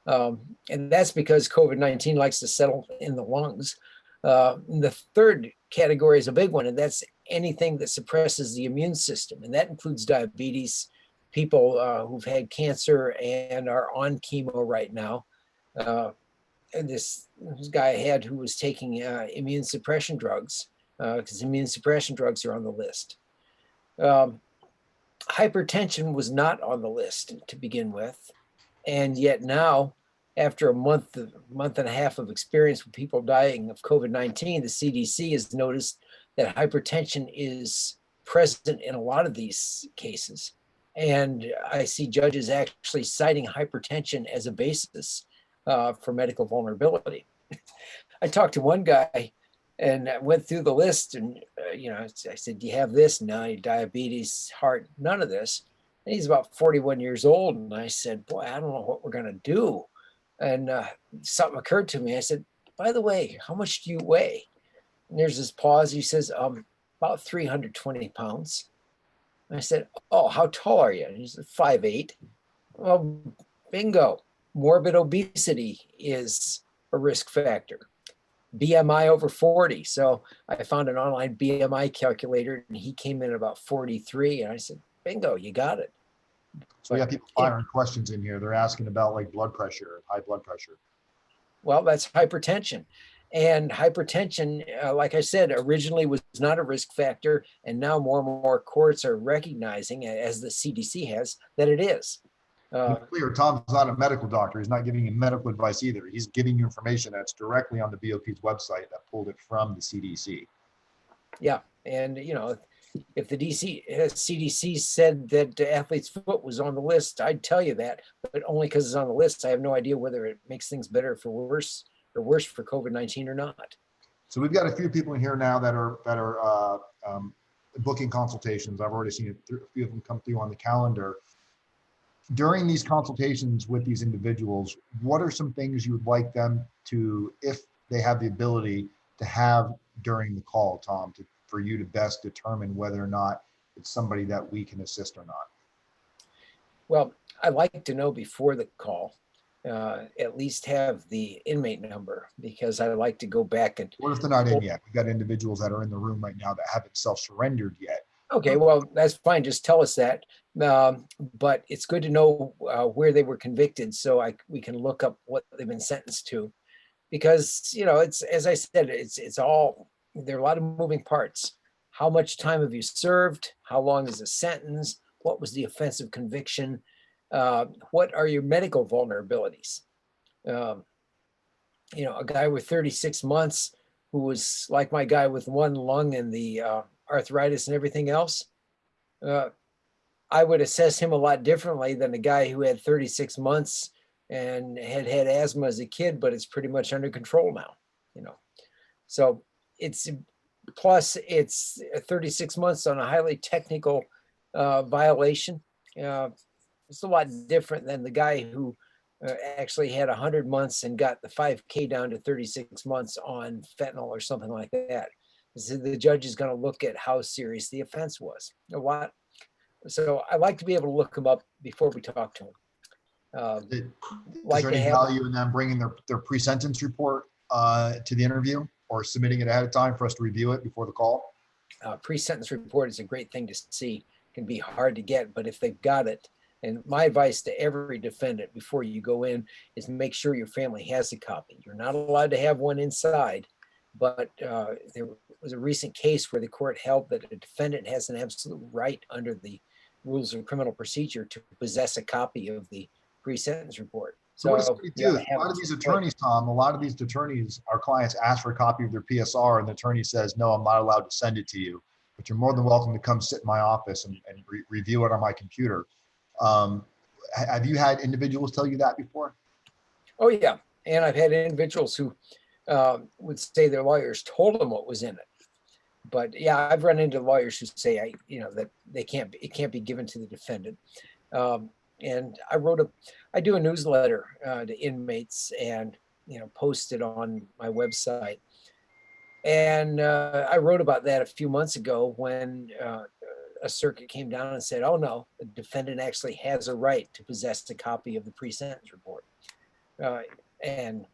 and that's because COVID-19 likes to settle in the lungs. The third category is a big one, and that's anything that suppresses the immune system, and that includes diabetes, people who've had cancer and are on chemo right now. And this guy I had who was taking immune suppression drugs, because immune suppression drugs are on the list. Hypertension was not on the list to begin with, and yet now, after a month and a half of experience with people dying of COVID-19, the CDC has noticed that hypertension is present in a lot of these cases. And I see judges actually citing hypertension as a basis for medical vulnerability. I talked to one guy and went through the list, and I said, do you have this? No, diabetes, heart, none of this. And he's about 41 years old. And I said, boy, I don't know what we're going to do. And something occurred to me. I said, by the way, how much do you weigh? And there's this pause. He says, about 320 pounds. And I said, oh, how tall are you? And he said, 5'8". Well, bingo. Morbid obesity is a risk factor. BMI over 40. So I found an online BMI calculator, and he came in at about 43. And I said, bingo, you got it. So we have people firing questions in here. They're asking about like blood pressure, high blood pressure. Well, that's hypertension. And hypertension, like I said, originally was not a risk factor. And now more and more courts are recognizing, as the CDC has, that it is. Clear, Tom's not a medical doctor. He's not giving you medical advice either. He's giving you information that's directly on the BOP's website that pulled it from the CDC. Yeah. And, if the CDC said that athlete's foot was on the list, I'd tell you that, but only because it's on the list. I have no idea whether it makes things better for worse for COVID-19 or not. So we've got a few people in here now that are booking consultations. I've already seen a few of them come through on the calendar. During these consultations with these individuals, what are some things you would like them to, if they have the ability to have during the call, Tom, for you to best determine whether or not it's somebody that we can assist or not? Well, I like to know before the call, at least have the inmate number, because I like to go back and. What if they're not in yet? We've got individuals that are in the room right now that haven't self-surrendered yet. Okay, well, that's fine. Just tell us that. But it's good to know where they were convicted, so we can look up what they've been sentenced to. Because, it's, as I said, it's all, there are a lot of moving parts. How much time have you served? How long is the sentence? what was the offense of conviction, what are your medical vulnerabilities. A guy with 36 months who was like my guy with one lung and the arthritis and everything else, I would assess him a lot differently than the guy who had 36 months and had asthma as a kid, but it's pretty much under control now. So it's 36 months on a highly technical violation. It's a lot different than the guy who actually had 100 months and got the 5K down to 36 months on fentanyl or something like that. So the judge is going to look at how serious the offense was. A lot. So I like to be able to look them up before we talk to them. Is there any value in them bringing their pre-sentence report to the interview or submitting it ahead of time for us to review it before the call? Pre-sentence report is a great thing to see. It can be hard to get, but if they've got it, and my advice to every defendant before you go in is make sure your family has a copy. You're not allowed to have one inside, but there was a recent case where the court held that a defendant has an absolute right under the rules of criminal procedure to possess a copy of the pre-sentence report. So what does somebody do? A lot of these attorneys, Tom, our clients ask for a copy of their PSR and the attorney says, no, I'm not allowed to send it to you, but you're more than welcome to come sit in my office and review it on my computer. Have you had individuals tell you that before? Oh yeah. And I've had individuals who would say their lawyers told them what was in it. But yeah, I've run into lawyers who say, that it can't be given to the defendant. And I do a newsletter to inmates and, post it on my website. And I wrote about that a few months ago when a circuit came down and said, oh no, the defendant actually has a right to possess a copy of the pre-sentence report. And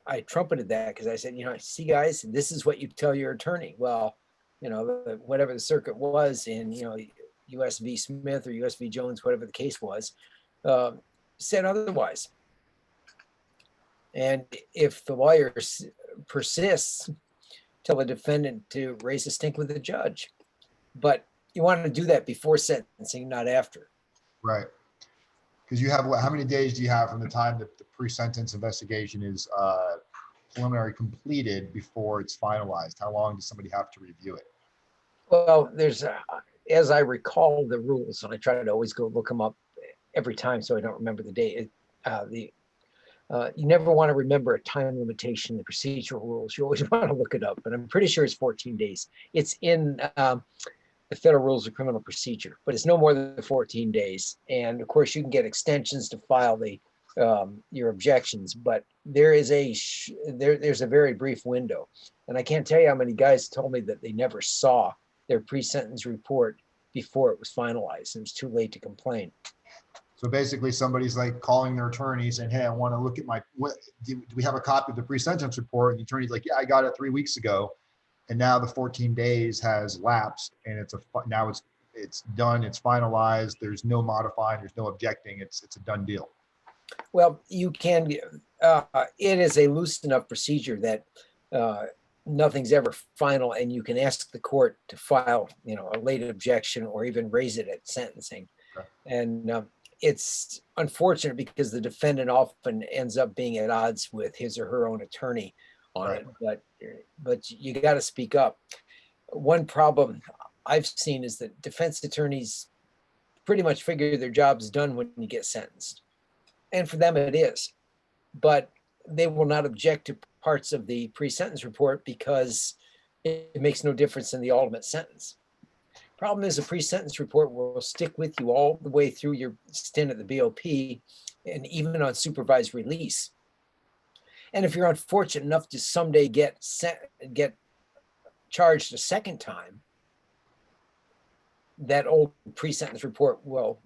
I trumpeted that because I said, see guys, this is what you tell your attorney. Well, whatever the circuit was in, US v. Smith or US v. Jones, whatever the case was, said otherwise. And if the lawyer persists, tell the defendant to raise a stink with the judge. But you want to do that before sentencing, not after. Right. Because you have, how many days do you have from the time that the pre-sentence investigation is preliminary completed before it's finalized? How long does somebody have to review it? Well, there's, as I recall the rules, and I try to always go look them up every time so I don't remember the date. You never want to remember a time limitation in the procedural rules. You always want to look it up, but I'm pretty sure it's 14 days. It's in the Federal Rules of Criminal Procedure, but it's no more than 14 days. And of course, you can get extensions to file your objections, but there's a very brief window. And I can't tell you how many guys told me that they never saw their pre-sentence report before it was finalized. It was too late to complain. So basically somebody's like calling their attorney saying, hey, I want to look at do we have a copy of the pre-sentence report? And the attorney's like, yeah, I got it 3 weeks ago. And now the 14 days has lapsed and now it's done, it's finalized. There's no modifying, there's no objecting. It's a done deal. Well, you can, it is a loose enough procedure that nothing's ever final, and you can ask the court to file, a late objection or even raise it at sentencing. Okay. And it's unfortunate because the defendant often ends up being at odds with his or her own attorney on right. it, but you got to speak up. One problem I've seen is that defense attorneys pretty much figure their job's done when you get sentenced. And for them it is, but they will not object to parts of the pre-sentence report because it makes no difference in the ultimate sentence. Problem is, a pre-sentence report will stick with you all the way through your stint at the BOP and even on supervised release. And if you're unfortunate enough to someday get charged a second time, that old pre-sentence report will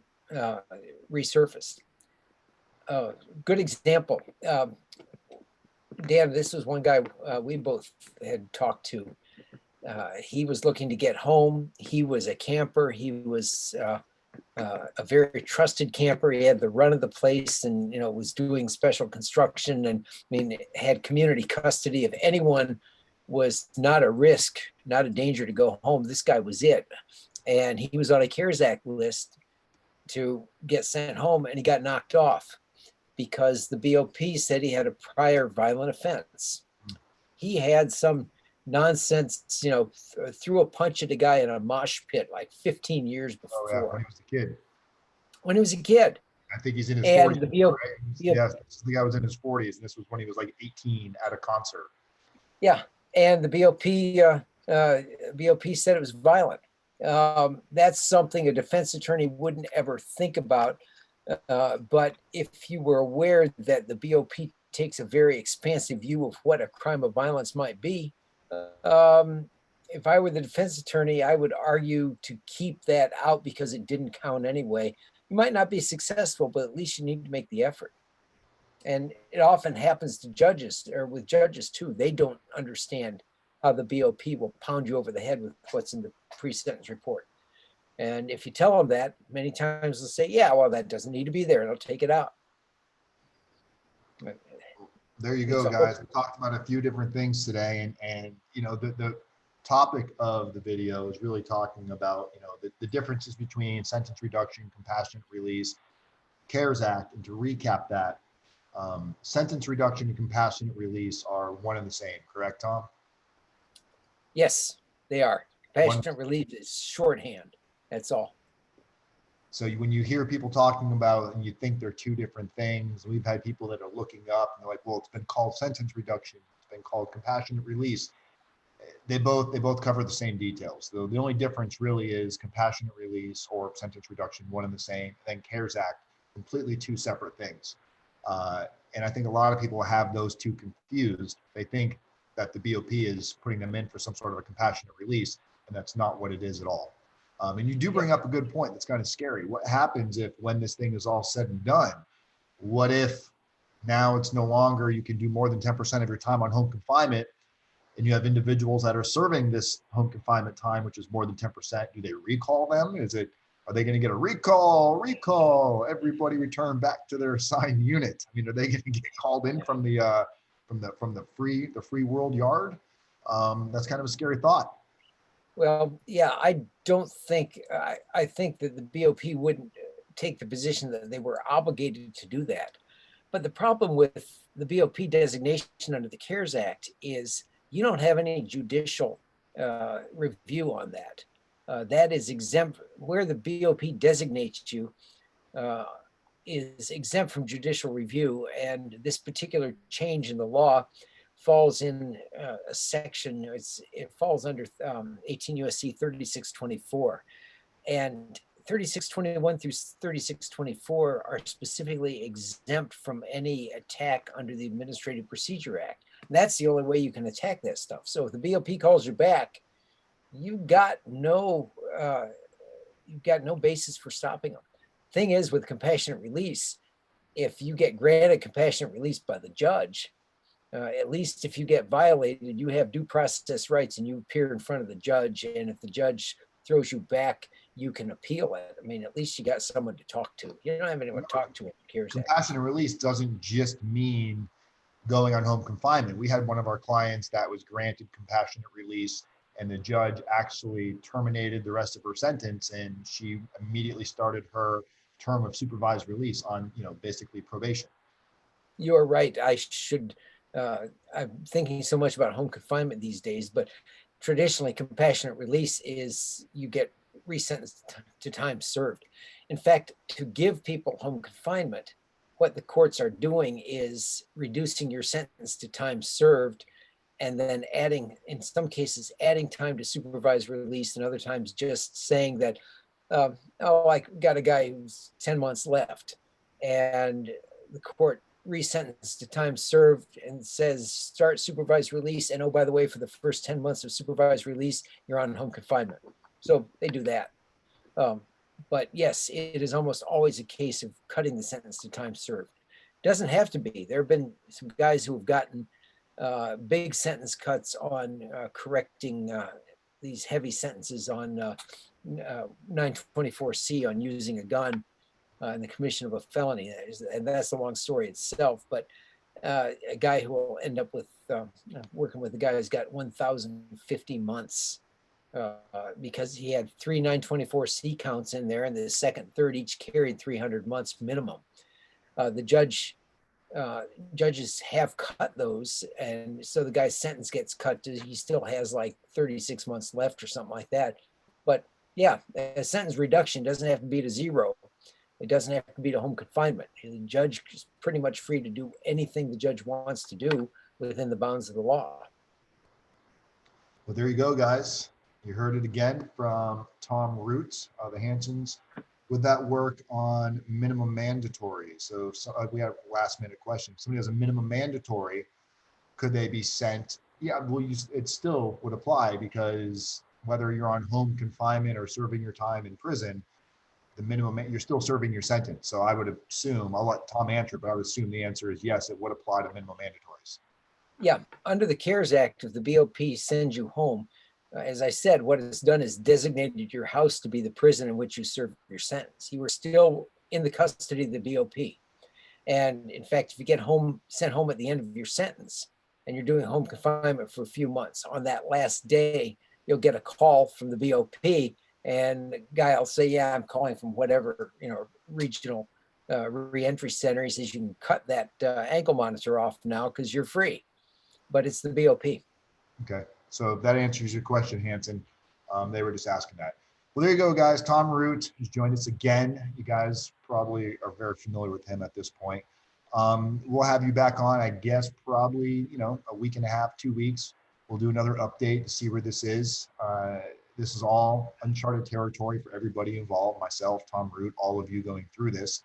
resurface. Good example. Dan, this was one guy we both had talked to. He was looking to get home. He was a camper. He was a very trusted camper. He had the run of the place and, was doing special construction and had community custody. If anyone was not a risk, not a danger to go home, this guy was it. and he was on a CARES Act list to get sent home, and he got knocked off because the BOP said he had a prior violent offense. He had some nonsense, threw a punch at a guy in a mosh pit like 15 years Oh yeah, before when he was a kid. when he was a kid. I think he's in his And 40s. the BOP, Right? Yes, the guy was in his 40s, and this was when he was like 18 at a concert. yeah, and the BOP said it was violent. That's something a defense attorney wouldn't ever think about. But if you were aware that the BOP takes a very expansive view of what a crime of violence might be, if I were the defense attorney, I would argue to keep that out because it didn't count anyway. You might not be successful, but at least you need to make the effort. And it often happens to judges, or with judges too. They don't understand how the BOP will pound you over the head with what's in the pre-sentence report. And if you tell them that, many times they'll say, yeah, well, that doesn't need to be there. They'll take it out. There you go, guys. We talked about a few different things today, and the topic of the video is really talking about the differences between sentence reduction, compassionate release, CARES Act. And to recap that, sentence reduction and compassionate release are one and the same, correct, Tom? Yes, they are. Compassionate release is shorthand. That's all. So when you hear people talking about and you think they're two different things, we've had people that are looking up and they're like, well, it's been called sentence reduction, it's been called compassionate release. They both cover the same details. So the only difference really is compassionate release or sentence reduction, one and the same. And then CARES Act, completely two separate things. And I think a lot of people have those two confused. They think that the BOP is putting them in for some sort of a compassionate release, and that's not what it is at all. And you do bring up a good point that's kind of scary. What happens if, when this thing is all said and done, what if now it's no longer you can do more than 10% of your time on home confinement, and you have individuals that are serving this home confinement time, which is more than 10%? Do they recall them? Are they going to get a recall, everybody return back to their assigned unit? I mean, are they going to get called in from the free world yard? That's kind of a scary thought. Well, yeah, I don't think, I think that the BOP wouldn't take the position that they were obligated to do that. But the problem with the BOP designation under the CARES Act is you don't have any judicial review on that. That is exempt. Where the BOP designates you is exempt from judicial review. And this particular change in the law falls in a section, it falls under 18 USC 3624. And 3621 through 3624 are specifically exempt from any attack under the Administrative Procedure Act. And that's the only way you can attack that stuff. So if the BOP calls you back, you've got no basis for stopping them. Thing is, with compassionate release, if you get granted compassionate release by the judge, at least if you get violated, you have due process rights and you appear in front of the judge. And if the judge throws you back, you can appeal it. I mean, at least you got someone to talk to. You don't have anyone to talk to in the CARES Act. Compassionate release doesn't just mean going on home confinement. We had one of our clients that was granted compassionate release, and the judge actually terminated the rest of her sentence, and she immediately started her term of supervised release on, basically probation. You're right. I'm thinking so much about home confinement these days, but traditionally compassionate release is you get resentenced to time served. In fact, to give people home confinement, what the courts are doing is reducing your sentence to time served, and then adding, in some cases, adding time to supervised release, and other times just saying that, I got a guy who's 10 months left, and the court resentenced to time served and says start supervised release, and oh, by the way, for the first 10 months of supervised release, you're on home confinement. So they do that. But yes, it is almost always a case of cutting the sentence to time served. Doesn't have to be. There have been some guys who have gotten big sentence cuts on correcting these heavy sentences on 924C on using a gun in the commission of a felony. And that's a long story itself, but a guy who will end up with working with a guy who's got 1,050 months because he had 3 924C counts in there, and the second, third each carried 300 months minimum. The judges have cut those, and so the guy's sentence gets cut to, he still has like 36 months left or something like that. But yeah, a sentence reduction doesn't have to be to 0. It doesn't have to be to home confinement. The judge is pretty much free to do anything the judge wants to do within the bounds of the law. Well, there you go, guys. You heard it again from Tom Roots, the Hansons, with that work on minimum mandatory. So we have a last minute question. If somebody has a minimum mandatory, could they be sent? Yeah, well, it still would apply, because whether you're on home confinement or serving your time in prison, the minimum, you're still serving your sentence. So I would assume, I'll let Tom answer, but I would assume the answer is yes, it would apply to minimum mandatories. Yeah, under the CARES Act, if the BOP sends you home, as I said, what it's done is designated your house to be the prison in which you serve your sentence. You were still in the custody of the BOP. And in fact, if you get sent home at the end of your sentence, and you're doing home confinement for a few months, on that last day, you'll get a call from the BOP, and the guy will say, yeah, I'm calling from whatever, regional reentry center. He says, you can cut that ankle monitor off now because you're free. But it's the BOP. Okay, so that answers your question, Hanson. They were just asking that. Well, there you go, guys. Tom Root has joined us again. You guys probably are very familiar with him at this point. We'll have you back on, I guess, probably, a week and a half, 2 weeks. We'll do another update to see where this is. This is all uncharted territory for everybody involved, myself, Tom Root, all of you going through this.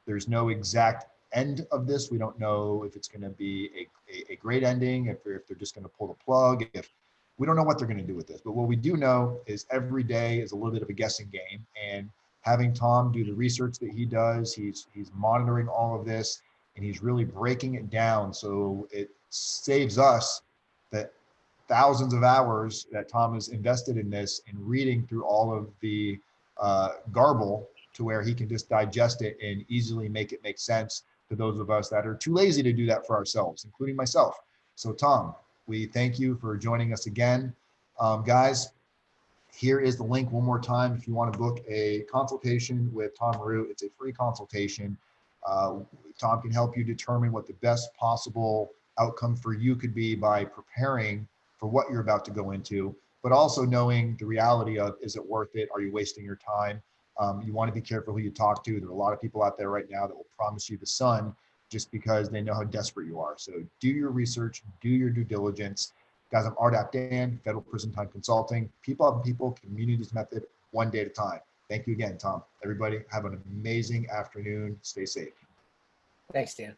There's no exact end of this. We don't know if it's going to be a great ending, if they're just going to pull the plug, if we don't know what they're going to do with this. But what we do know is every day is a little bit of a guessing game, and having Tom do the research that he does, he's monitoring all of this, and he's really breaking it down. So it saves us that thousands of hours that Tom has invested in this and reading through all of the garble, to where he can just digest it and easily make it make sense to those of us that are too lazy to do that for ourselves, including myself. So Tom, we thank you for joining us again. Guys, here is the link one more time. If you want to book a consultation with Tom Root, it's a free consultation. Tom can help you determine what the best possible outcome for you could be by preparing for what you're about to go into, but also knowing the reality of, is it worth it? Are you wasting your time? You want to be careful who you talk to. There are a lot of people out there right now that will promise you the sun just because they know how desperate you are. So do your research, do your due diligence. Guys, I'm RDAP Dan, Federal Prison Time Consulting. People helping people, communities method, one day at a time. Thank you again, Tom. Everybody have an amazing afternoon. Stay safe. Thanks, Dan.